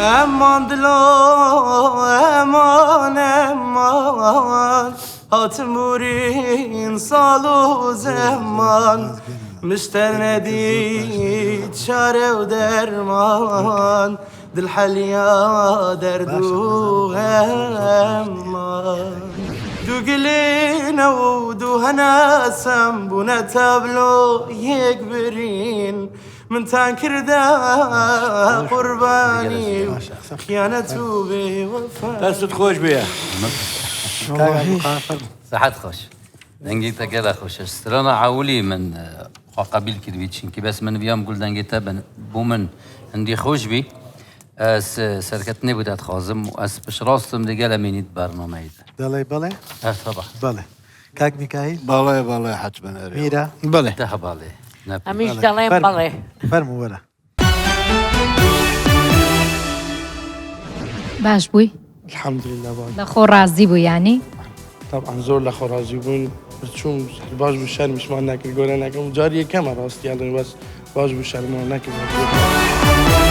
امان دلو امان امان هاتمورین سال و زمان مشتر ندید چاره و درمان دل حلیا دردو امان دو گلین و دو هناسم بونه تابلو یک برین من تنكردا قرباني خيانته بوفا دستت خوش بیا صحت خوش دنگیتا گلا خوش استرانا عاولي من قبيل كدويتشين كي بس من بيام قول دنگيتا بومن عندي خوش بي سركتني بدات خازم واس بش راستم دقالا مينيت برنامه بله بله طبعا بله کاک میکایی بله حتما میرا بله ده بالي همیش دلیم بله فرمو ولا باش بووی الحمد لله باش لە خۆ ڕازی بوو یانی طبعا زۆر لە خۆڕازی بوون چوون باش بوو شەرمیشمان نەکرد گۆرە نەکەم جاری یەکەمە ڕاستیانڵێ بەس باش بوو شەرمان نەکرد